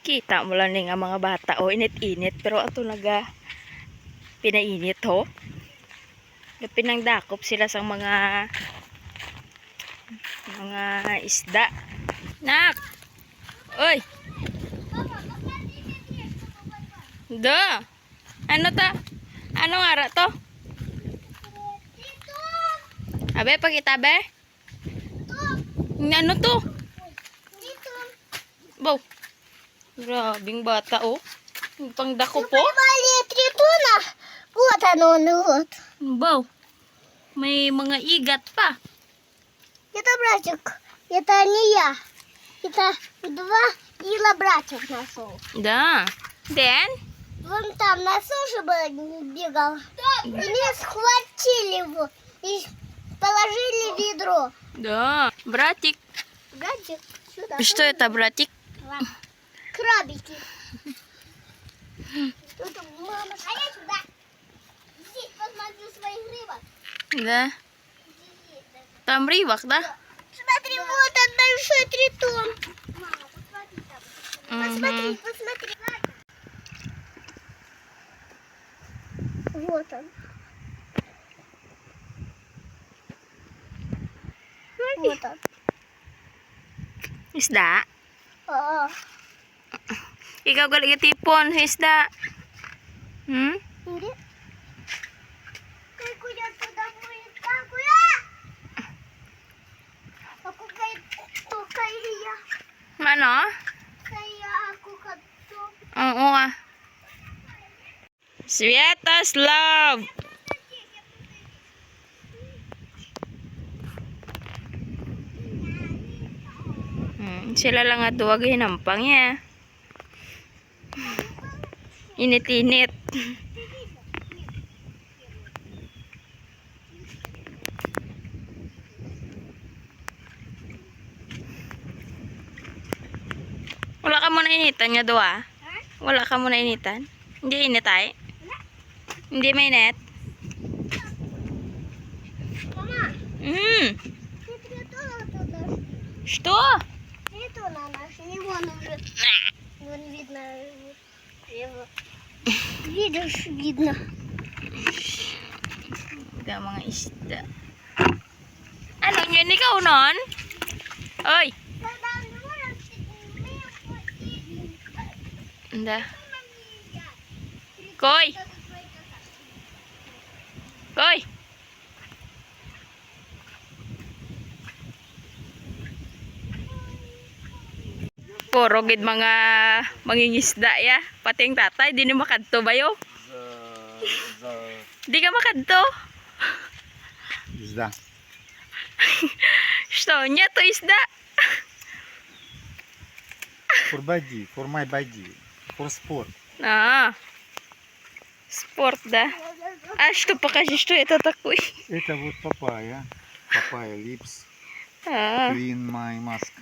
Kita mo lang nga mga bata. O, init-init. Pero ato naga pinainit ho. Pinangdakop sila sa mga isda. Nak! Oy! Da! Ano ta? Ano nga to? Abe, pakita be? Ano to? Bow! Grabing bata oh. Pangdako po. Вот оно, ну вот. Bow! May mga igat pa. Это братик. Это не я. Это два ила братик нашел. Да. Then? Вон там на суше бегал. И меня схватили его и положили в ведро. Да. Братик. Братик, сюда. Что это, братик? Крабики. Тут мама. А я сюда. Здесь посмотрю своих рыбок. Да. Там рыбок, да? Смотри, вот он большой тритон. Мама, посмотри, Мгм. посмотри. Вот он. Вот он. Isda. Oo. Ikaw galing tipon sa isda. Hmm? Hindi. Kay kuya tuda mo yun ka, kuya! Ako kay Hiya. Ano? Kaya ako kadto. Oo ah. Sweetest love. Sila lang at duwag hinampang ya. Init-init. Wala ka muna initan nga doa? Wala ka muna initan? Hindi init ay? Hindi may net? Мама, смотри, туда. Что? Тритон на нашей. И вон уже. Вон видно его. Видишь, видно. Ito mga isda. Ano yun? Ikaw nun? Oy! Anda. Koy! Koy! Puro gid mga mangingisda ya. Pati yung tatay, di ni makadto ba yo? Di ka makadto? Isda. Что, нету isda? For body, for my body, for sport. А, спорт, да? А что, покажи, что это такое? Это вот папайя. Папайя lips. А, Clean my mask.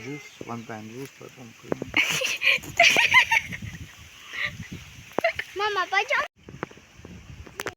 Juice, one time juice, потом clean. Мама, пойдем.